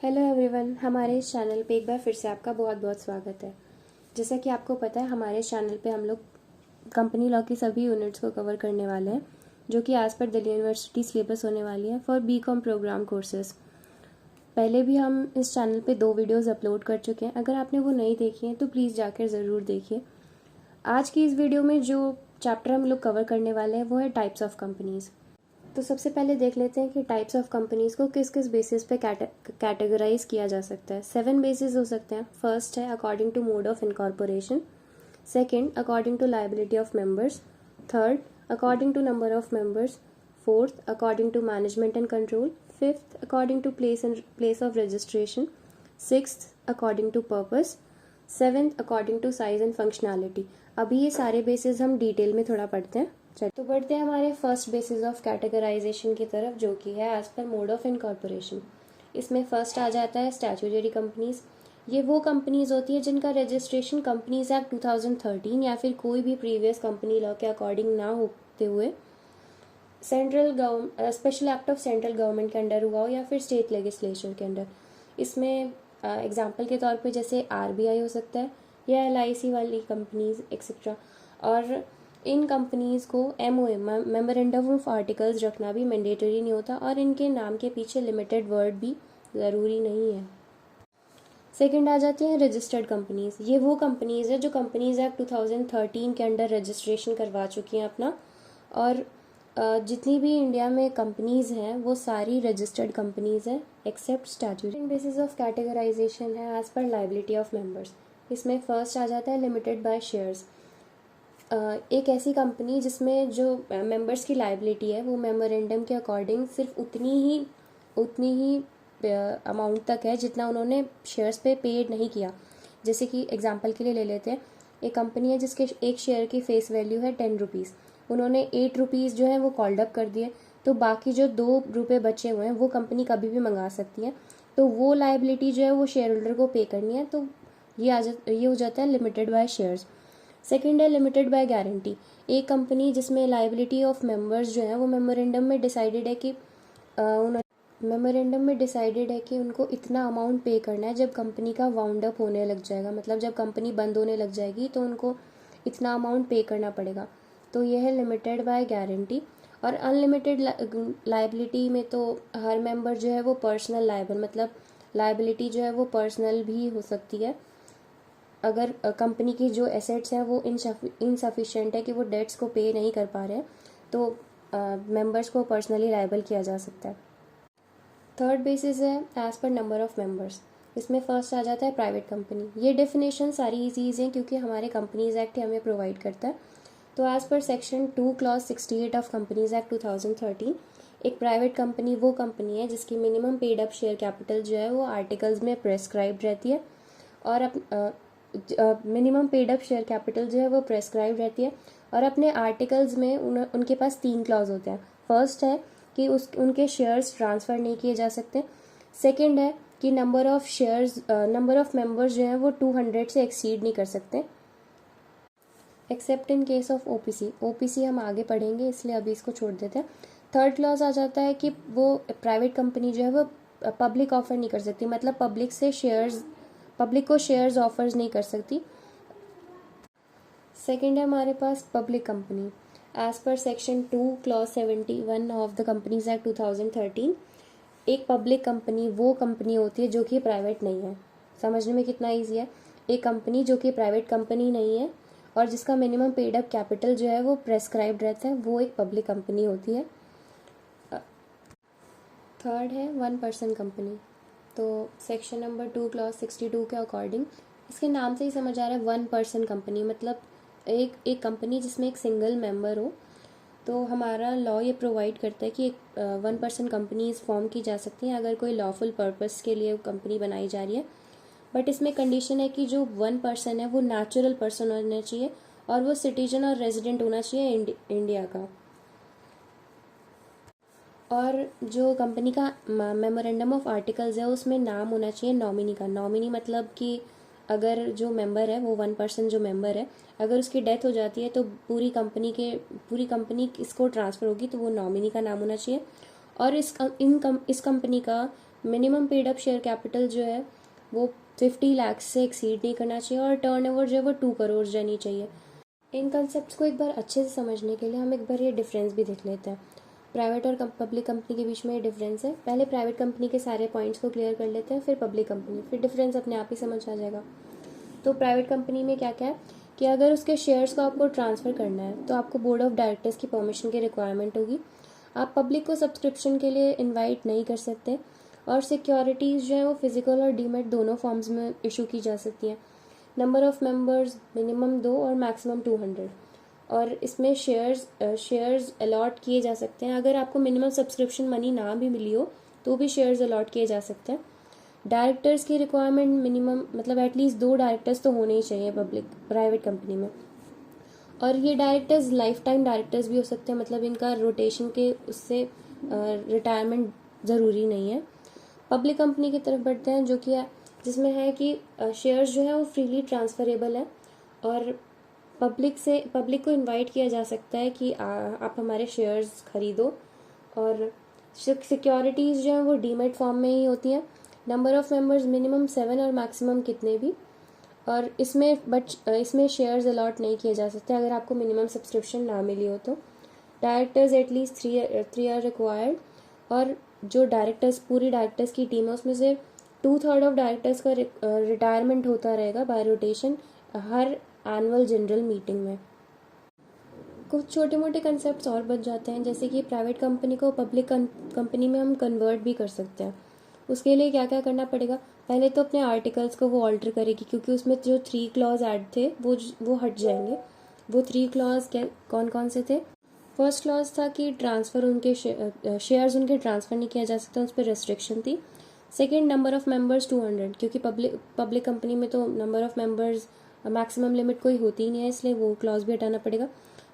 Hello everyone, हमारे इस channel पे एक बार फिर से आपका बहुत बहुत स्वागत है। जैसा कि आपको पता है, हमारे चैनल पे हम लोग कंपनी लॉ की सभी यूनिट्स को कवर करने वाले हैं, जो कि आज पर दिल्ली यूनिवर्सिटी सिलेबस होने वाली है फॉर बीकॉम प्रोग्राम कोर्सेज। पहले भी हम इस चैनल पे 2 वीडियोज़ अपलोड कर चुके हैं। अगर आपने वो नहीं देखी हैं तो प्लीज़ जाकर ज़रूर देखिए। आज की इस वीडियो में जो चैप्टर हम लोग कवर करने वाले हैं वो है टाइप्स ऑफ कंपनीज़। तो सबसे पहले देख लेते हैं कि टाइप्स ऑफ कंपनीज को किस किस बेसिस पे कैटेगराइज किया जा सकता है। 7 बेसिस हो सकते हैं। फर्स्ट है according to mode of incorporation, second according to liability of members, third according to number of members, fourth according to management and control, fifth according to place of registration, sixth according to purpose, seventh according to size and functionality. अभी ये सारे basis हम detail में थोड़ा पढ़ते हैं। तो बढ़ते हैं हमारे फर्स्ट बेसिस ऑफ कैटेगराइजेशन की तरफ, जो कि है as per mode of incorporation. इसमें फर्स्ट आ जाता है स्टैट्यूटरी कंपनीज। ये वो कंपनीज होती है जिनका रजिस्ट्रेशन कंपनीज एक्ट 2013 या फिर कोई भी प्रीवियस कंपनी लॉ के अकॉर्डिंग ना होते हुए special act of central government के अंडर हुआ हो या फिर स्टेट लेजिस्लेचर के अंडर। इसमें एग्जाम्पल के तौर पे जैसे आरबीआई हो सकता है या एलआईसी वाली कंपनीज एक्सेट्रा। और इन कंपनीज को एमओएम मेमोरेंडम ऑफ आर्टिकल्स रखना भी मैंडेटरी नहीं होता और इनके नाम के पीछे लिमिटेड वर्ड भी ज़रूरी नहीं है। सेकंड आ जाती हैं रजिस्टर्ड कंपनीज। ये वो कंपनीज है जो कंपनीज एक्ट 2013 के अंडर रजिस्ट्रेशन करवा चुकी हैं अपना, और जितनी भी इंडिया में कंपनीज हैं वो सारी रजिस्टर्ड कंपनीज हैं except statutory. Basis of categorisation है as per liability of members. इसमें फर्स्ट आ जाता है लिमिटेड बाय शेयर्स। एक ऐसी कंपनी जिसमें जो मेंबर्स की लाइबिलिटी है वो मेमोरेंडम के अकॉर्डिंग सिर्फ उतनी ही अमाउंट तक है जितना उन्होंने शेयर्स पे पेड नहीं किया। जैसे कि एग्जांपल के लिए ले लेते हैं, एक कंपनी है जिसके एक शेयर की फेस वैल्यू है 10 रुपीज़। उन्होंने 8 रुपीज़ जो है वो कॉल्ड अप कर दिए, तो बाकी जो 2 रुपये बचे हुए हैं वो कंपनी कभी भी मंगा सकती है। तो वो लाइबिलिटी जो है वो शेयर होल्डर को पे करनी है। तो ये हो जाता है लिमिटेड बाय शेयर्स। सेकेंड है लिमिटेड बाय गारंटी। एक कंपनी जिसमें लाइबिलिटी ऑफ मेंबर्स जो है वो मेमोरेंडम में डिसाइडेड है कि उनको इतना अमाउंट पे करना है जब कंपनी का वाउंड अप होने लग जाएगा, मतलब जब कंपनी बंद होने लग जाएगी तो उनको इतना अमाउंट पे करना पड़ेगा। तो यह है लिमिटेड बाय गारंटी। और अनलिमिटेड लाइबिलिटी में तो हर मेंबर जो है वो पर्सनल लाइबल, मतलब लाइबिलिटी जो है वो पर्सनल भी हो सकती है। अगर कंपनी की जो एसेट्स हैं वो इनसफिशिएंट है कि वो डेट्स को पे नहीं कर पा रहे हैं, तो मेंबर्स को पर्सनली लायबल किया जा सकता है। थर्ड बेसिस है as per number of members. इसमें फर्स्ट आ जाता है प्राइवेट कंपनी। ये डेफिनेशन सारी इजी हैं क्योंकि हमारे कंपनीज एक्ट हमें प्रोवाइड करता है। तो as per section 2 clause 68 of companies act 2013, एक प्राइवेट कंपनी वो कंपनी है जिसकी minimum paid up share capital जो है वो आर्टिकल्स में प्रेस्क्राइब्ड रहती है, और minimum paid up share capital जो है वो प्रेस्क्राइब रहती है। और अपने आर्टिकल्स में उनके पास 3 क्लॉज होते हैं। फर्स्ट है कि उनके शेयर्स ट्रांसफ़र नहीं किए जा सकते। सेकंड है कि नंबर ऑफ मेंबर्स जो हैं वो 200 से एक्सीड नहीं कर सकते, accept in case of OPC हम आगे पढ़ेंगे इसलिए अभी इसको छोड़ देते हैं। थर्ड क्लॉज आ जाता है कि वो प्राइवेट कंपनी जो है वो पब्लिक ऑफर नहीं कर सकती, मतलब पब्लिक को शेयर्स ऑफर्स नहीं कर सकती। सेकंड है हमारे पास public company. As per section 2 clause 71 of the companies act 2013, एक पब्लिक कंपनी वो कंपनी होती है जो कि प्राइवेट नहीं है। समझने में कितना ईजी है। एक कंपनी जो कि प्राइवेट कंपनी नहीं है और जिसका मिनिमम पेड अप कैपिटल जो है वो प्रेस्क्राइब्ड रहता है, वो एक पब्लिक कंपनी होती है। थर्ड है 1 पर्सन कंपनी। तो सेक्शन नंबर 2 क्लॉज 62 के अकॉर्डिंग, इसके नाम से ही समझ आ रहा है 1 पर्सन कंपनी, मतलब एक कंपनी जिसमें एक सिंगल मेंबर हो। तो हमारा लॉ ये प्रोवाइड करता है कि एक 1 पर्सन कंपनीज फॉर्म की जा सकती हैं अगर कोई लॉफुल पर्पस के लिए कंपनी बनाई जा रही है। बट इसमें कंडीशन है कि जो 1 पर्सन है वो नेचुरल पर्सन होना चाहिए और वो सिटीजन और रेजिडेंट होना चाहिए इंडिया का। और जो कंपनी का मेमोरेंडम ऑफ आर्टिकल्स है उसमें नाम होना चाहिए नॉमिनी का। नॉमिनी मतलब कि अगर जो मेंबर है वो 1 पर्सन जो मेंबर है, अगर उसकी डेथ हो जाती है तो पूरी कंपनी इसको ट्रांसफ़र होगी, तो वो नॉमिनी का नाम होना चाहिए। और इस कंपनी का minimum paid up share capital जो है वो 50 लाख से एक्सीड नहीं करना चाहिए और टर्नओवर जो है वो 2 करोड़ रहनी चाहिए। इन कंसेप्ट को एक बार अच्छे से समझने के लिए हम एक बार ये डिफरेंस भी देख लेते हैं। प्राइवेट और पब्लिक कंपनी के बीच में ये डिफरेंस है। पहले प्राइवेट कंपनी के सारे पॉइंट्स को क्लियर कर लेते हैं, फिर पब्लिक कंपनी, फिर डिफरेंस अपने आप ही समझ आ जाएगा। तो प्राइवेट कंपनी में क्या क्या है कि अगर उसके शेयर्स को आपको ट्रांसफ़र करना है तो आपको बोर्ड ऑफ डायरेक्टर्स की परमिशन की रिक्वायरमेंट होगी। आप पब्लिक को सब्सक्रिप्शन के लिए इनवाइट नहीं कर सकते और सिक्योरिटीज़ जो है वो फिजिकल और डीमेट दोनों फॉर्म्स में इशू की जा सकती हैं। नंबर ऑफ़ मेंबर्स मिनिमम 2 और मैक्सिमम 200 और इसमें शेयर्स अलॉट किए जा सकते हैं। अगर आपको मिनिमम सब्सक्रिप्शन मनी ना भी मिली हो तो भी शेयर्स अलॉट किए जा सकते हैं। डायरेक्टर्स की रिक्वायरमेंट मिनिमम मतलब एटलीस्ट 2 डायरेक्टर्स तो होने ही चाहिए प्राइवेट कंपनी में। और ये डायरेक्टर्स लाइफ टाइम डायरेक्टर्स भी हो सकते हैं, मतलब इनका रोटेशन के उससे रिटायरमेंट ज़रूरी नहीं है। पब्लिक कंपनी की तरफ बढ़ते हैं जो कि जिसमें है कि शेयर्स जो है वो फ्रीली ट्रांसफरेबल है और पब्लिक को इनवाइट किया जा सकता है कि आप हमारे शेयर्स खरीदो। और सिक्योरिटीज़ जो है वो डीमेट फॉर्म में ही होती हैं। नंबर ऑफ़ मेंबर्स मिनिमम 7 और मैक्सिमम कितने भी। और इसमें शेयर्स अलॉट नहीं किए जा सकते अगर आपको मिनिमम सब्सक्रिप्शन ना मिली हो तो। डायरेक्टर्स एटलीस्ट 3 आर रिक्वायर्ड और जो पूरी डायरेक्टर्स की टीम है उसमें से 2/3 ऑफ डायरेक्टर्स का रिटायरमेंट होता रहेगा बाय रोटेशन हर एनुअल जनरल मीटिंग में। कुछ छोटे मोटे कंसेप्ट और बच जाते हैं, जैसे कि प्राइवेट कंपनी को पब्लिक कंपनी में हम कन्वर्ट भी कर सकते हैं। उसके लिए क्या क्या करना पड़ेगा, पहले तो अपने आर्टिकल्स को वो ऑल्टर करेगी क्योंकि उसमें जो 3 क्लॉज ऐड थे वो हट जाएंगे। वो 3 क्लॉज कौन कौन से थे? फर्स्ट क्लॉज था कि ट्रांसफ़र उनके शेयर्स उनके ट्रांसफ़र नहीं किया जा सकता, उस पर रेस्ट्रिक्शन थी। सेकेंड, नंबर ऑफ़ मेंबर्स 200 क्योंकि पब्लिक कंपनी में तो number of members maximum limit कोई होती ही नहीं है, इसलिए वो क्लॉज भी हटाना पड़ेगा।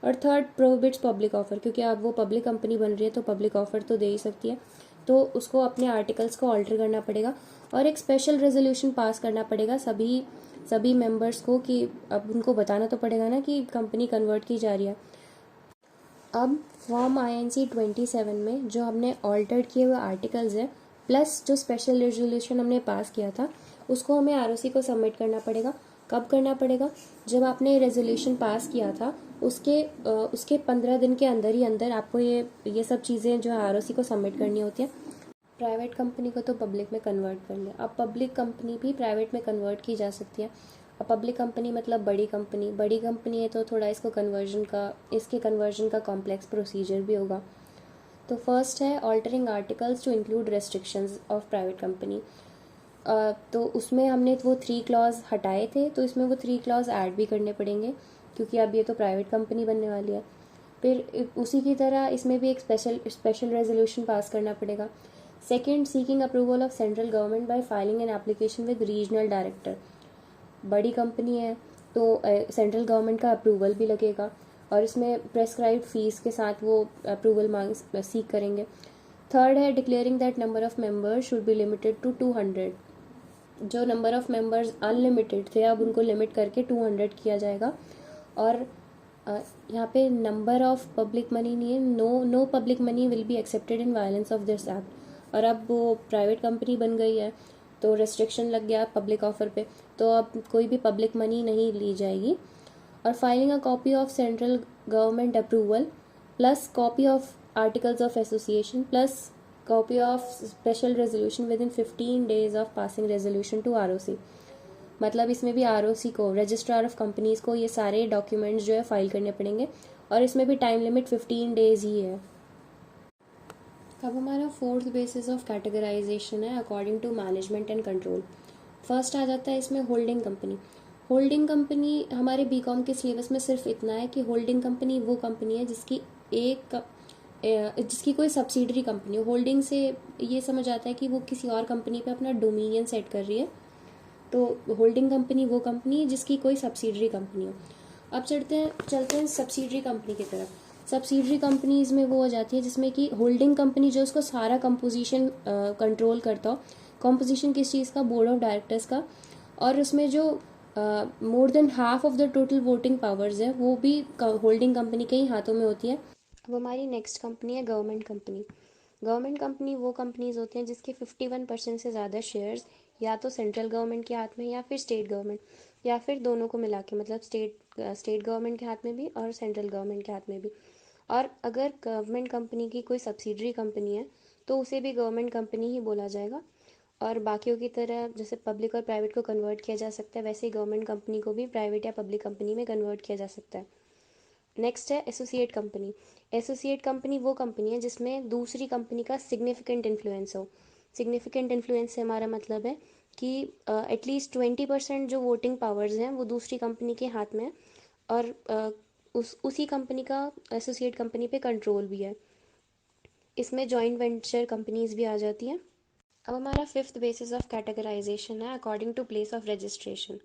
और थर्ड, प्रोहिबिट्स पब्लिक ऑफर क्योंकि अब वो पब्लिक कंपनी बन रही है तो पब्लिक ऑफर तो दे ही सकती है, तो उसको अपने आर्टिकल्स को ऑल्टर करना पड़ेगा और एक स्पेशल रेजोल्यूशन पास करना पड़ेगा सभी मेंबर्स को कि अब उनको बताना तो पड़ेगा ना कि कंपनी कन्वर्ट की जा रही है। अब फॉर्म INC 27 में जो हमने ऑल्टर्ड किए हुए आर्टिकल्स हैं प्लस जो स्पेशल रेजोल्यूशन हमने पास किया था उसको हमें ROC को सबमिट करना पड़ेगा। कब करना पड़ेगा? जब आपने रेजोल्यूशन पास किया था उसके 15 दिन के अंदर ही अंदर आपको ये सब चीज़ें जो है ROC को सबमिट करनी होती है। प्राइवेट कंपनी को तो पब्लिक में कन्वर्ट कर लिया, अब पब्लिक कंपनी भी प्राइवेट में कन्वर्ट की जा सकती है। अब पब्लिक कंपनी मतलब बड़ी कंपनी है तो थोड़ा इसके कन्वर्जन का कॉम्प्लेक्स प्रोसीजर भी होगा। तो फर्स्ट है altering articles to include restrictions of private company. तो उसमें हमने वो 3 क्लॉज हटाए थे तो इसमें वो 3 क्लॉज ऐड भी करने पड़ेंगे क्योंकि अब ये तो प्राइवेट कंपनी बनने वाली है। फिर उसी की तरह इसमें भी एक स्पेशल रेजोल्यूशन पास करना पड़ेगा। Second, seeking approval of central government by filing an application with regional director. बड़ी कंपनी है तो सेंट्रल गवर्नमेंट का अप्रूवल भी लगेगा और इसमें प्रेस्क्राइब्ड फीस के साथ वो अप्रूवल सीख करेंगे। थर्ड है declaring that number of members should be limited to 200। जो नंबर ऑफ मेंबर्स अनलिमिटेड थे अब उनको लिमिट करके 200 किया जाएगा। और यहाँ पे नंबर ऑफ पब्लिक मनी नहीं है, no public money will be accepted in violence of this act. और अब वो प्राइवेट कंपनी बन गई है तो रेस्ट्रिक्शन लग गया पब्लिक ऑफर पे, तो अब कोई भी पब्लिक मनी नहीं ली जाएगी। और filing a copy of central government approval plus copy of articles of association plus copy of special resolution within 15 days of passing resolution to ROC। मतलब इसमें भी ROC को, रजिस्ट्रार ऑफ कंपनीज को, ये सारे डॉक्यूमेंट्स जो है file करने पड़ेंगे और इसमें भी टाइम लिमिट 15 days ही है। अब हमारा फोर्थ बेसिस ऑफ कैटेगराइजेशन है according to management and control. First आ जाता है इसमें होल्डिंग कंपनी। होल्डिंग कंपनी हमारे BCom के सिलेबस में सिर्फ इतना है कि होल्डिंग कंपनी वो कंपनी है जिसकी कोई सब्सिडरी कंपनी हो। होल्डिंग से ये समझ आता है कि वो किसी और कंपनी पे अपना डोमिनियन सेट कर रही है, तो होल्डिंग कंपनी वो कंपनी है जिसकी कोई सब्सिडरी कंपनी हो। अब चलते हैं सब्सिडरी कंपनी की तरफ। सब्सिडरी कंपनीज में वो हो जाती है जिसमें कि होल्डिंग कंपनी जो उसको सारा कंपोजिशन कंट्रोल करता हो। कंपोजिशन किस चीज़ का? बोर्ड ऑफ डायरेक्टर्स का। और उसमें जो more than half of the total voting powers है वो भी होल्डिंग कंपनी के ही हाथों में होती है। अब हमारी नेक्स्ट कंपनी है गवर्नमेंट कंपनी। गवर्नमेंट कंपनी वो कंपनीज होती हैं जिसके 51% से ज़्यादा शेयर्स या तो सेंट्रल गवर्नमेंट के हाथ में या फिर स्टेट गवर्नमेंट या फिर दोनों को मिला के, मतलब स्टेट गवर्नमेंट के हाथ में भी और सेंट्रल गवर्नमेंट के हाथ में भी। और अगर गवर्नमेंट कंपनी की कोई सब्सिडरी कंपनी है तो उसे भी गवर्नमेंट कंपनी ही बोला जाएगा। और बाकियों की तरह जैसे पब्लिक और प्राइवेट को कन्वर्ट किया जा सकता है, वैसे ही गवर्नमेंट कंपनी को भी प्राइवेट या पब्लिक कंपनी में कन्वर्ट किया जा सकता है। नेक्स्ट है एसोसिएट कंपनी। एसोसिएट कंपनी वो कंपनी है जिसमें दूसरी कंपनी का सिग्निफिकेंट इन्फ्लुएंस हो। सिग्निफिकेंट इन्फ्लुएंस से हमारा मतलब है कि एटलीस्ट 20% जो वोटिंग पावर्स हैं वो दूसरी कंपनी के हाथ में है, और उसी कंपनी का एसोसिएट कंपनी पे कंट्रोल भी है। इसमें जॉइंट वेंचर कंपनीज भी आ जाती हैं। अब हमारा फिफ्थ बेसिस ऑफ कैटेगराइजेशन है according to place of registration.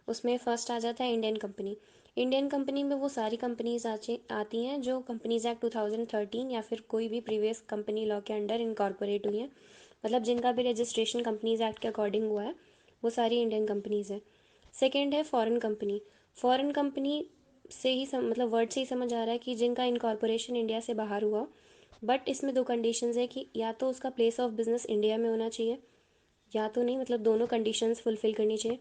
उसमें फर्स्ट आ जाता है इंडियन कंपनी। इंडियन कंपनी में वो सारी कंपनीज आती हैं जो कंपनीज एक्ट 2013 या फिर कोई भी प्रीवियस कंपनी लॉ के अंडर इनकॉर्पोरेट हुई हैं, मतलब जिनका भी रजिस्ट्रेशन कंपनीज एक्ट के अकॉर्डिंग हुआ है, वो सारी इंडियन कंपनीज हैं। सेकेंड है फॉरेन कंपनी। फॉरेन कंपनी से ही मतलब वर्ड से ही समझ आ रहा है कि जिनका इनकॉर्पोरेशन इंडिया से बाहर हुआ, बट इसमें दो कंडीशंस है कि या तो उसका प्लेस ऑफ बिजनेस इंडिया में होना चाहिए, या तो नहीं, मतलब दोनों कंडीशंस फुलफिल करनी चाहिए।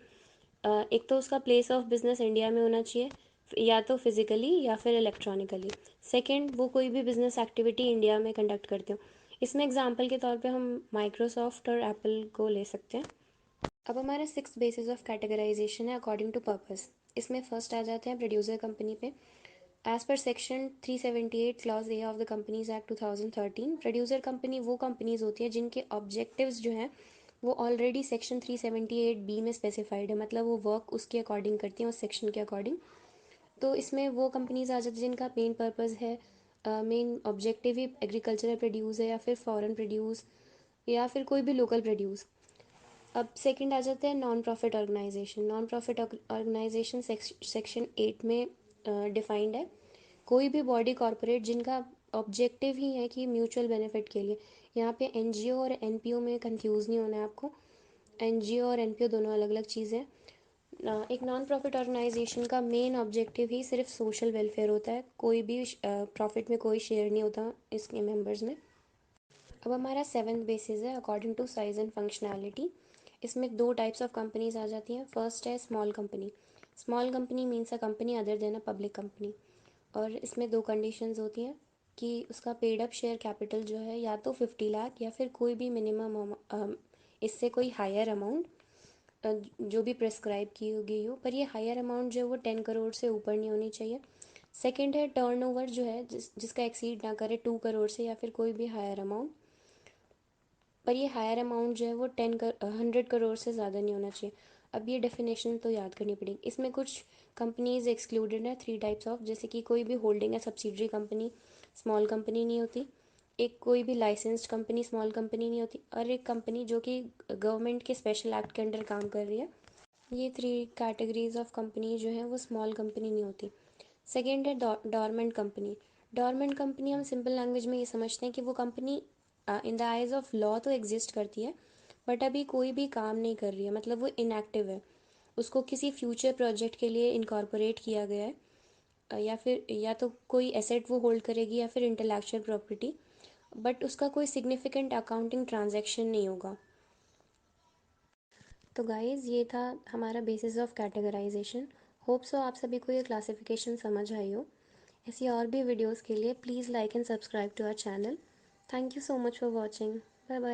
एक तो उसका प्लेस ऑफ बिजनेस इंडिया में होना चाहिए, या तो फिजिकली या फिर इलेक्ट्रॉनिकली। सेकंड, वो कोई भी बिजनेस एक्टिविटी इंडिया में कंडक्ट करते हो। इसमें एग्जांपल के तौर पे हम माइक्रोसॉफ्ट और एप्पल को ले सकते हैं। अब हमारा सिक्स बेसिस ऑफ कैटेगराइजेशन है अकॉर्डिंग टू पर्पस। इसमें फर्स्ट आ जाते हैं प्रोड्यूसर कंपनी पे। As per section 378 clause A of the companies act 2013, producer company वो कंपनीज होती है जिनके ऑब्जेक्टिव्स जो हैं वो ऑलरेडी सेक्शन 378 बी में स्पेसिफाइड है, मतलब वो वर्क उसके अकॉर्डिंग करती हैं, उस सेक्शन के अकॉर्डिंग। तो इसमें वो कंपनीज आ जाती हैं जिनका मेन पर्पज़ है, मेन ऑब्जेक्टिव ही एग्रीकल्चरल प्रोड्यूस है या फिर फॉरेन प्रोड्यूस या फिर कोई भी लोकल प्रोड्यूस। अब सेकंड आ जाते हैं non profit organization. Non profit organization section 8 में डिफाइंड है। कोई भी बॉडी कॉरपोरेट जिनका ऑब्जेक्टिव ही है कि म्यूचुअल बेनिफिट के लिए। यहाँ पे एनजीओ और एनपीओ में कंफ्यूज नहीं होना है आपको। एनजीओ और एनपीओ दोनों अलग अलग चीज़ें हैं। एक नॉन प्रॉफिट ऑर्गेनाइजेशन का मेन ऑब्जेक्टिव ही सिर्फ सोशल वेलफेयर होता है, कोई भी प्रॉफिट में कोई शेयर नहीं होता इसके मेंबर्स में। अब हमारा सेवन्थ बेसिस है according to size and functionality. इसमें दो टाइप्स ऑफ कंपनीज आ जाती हैं। फर्स्ट है small company. Small company means a company other than a public company. और इसमें दो कंडीशंस होती हैं कि उसका पेड अप शेयर कैपिटल जो है या तो 50 लाख या फिर कोई भी मिनिमम इससे कोई हायर अमाउंट जो भी प्रेस्क्राइब की गई हो, पर ये हायर अमाउंट जो है वो 10 करोड़ से ऊपर नहीं होनी चाहिए। सेकंड है टर्नओवर जो है जिसका एक्सीड ना करे 2 करोड़ से या फिर कोई भी हायर अमाउंट, पर ये हायर अमाउंट जो है वो 100 करोड़ से ज़्यादा नहीं होना चाहिए। अब ये डेफिनेशन तो याद करनी पड़ेगी। इसमें कुछ कंपनीज एक्सक्लूडेड है, 3 टाइप्स ऑफ, जैसे कि कोई भी होल्डिंग या सब्सिडरी कंपनी स्मॉल कंपनी नहीं होती, एक कोई भी लाइसेंस्ड कंपनी स्मॉल कंपनी नहीं होती, और एक कंपनी जो कि गवर्नमेंट के स्पेशल एक्ट के अंडर काम कर रही है। ये 3 कैटेगरीज ऑफ कंपनी जो है वो स्मॉल कंपनी नहीं होती। सेकेंड है डॉर्मेंट कंपनी। डॉर्मेंट कंपनी हम सिंपल लैंग्वेज में ये समझते हैं कि वो company in the eyes of law तो एग्जिस्ट करती है, बट अभी कोई भी काम नहीं कर रही है, मतलब वो इनएक्टिव है। उसको किसी फ्यूचर प्रोजेक्ट के लिए इनकॉर्पोरेट किया गया है, या फिर या तो कोई एसेट वो होल्ड करेगी या फिर इंटेलेक्चुअल प्रॉपर्टी, बट उसका कोई सिग्निफिकेंट अकाउंटिंग ट्रांजैक्शन नहीं होगा। तो गाइज़ ये था हमारा basis of categorization. Hope so आप सभी को ये क्लासिफिकेशन समझ आई हो। ऐसी और भी वीडियोस के लिए please like and subscribe to our channel. Thank you so much for watching. Bye bye.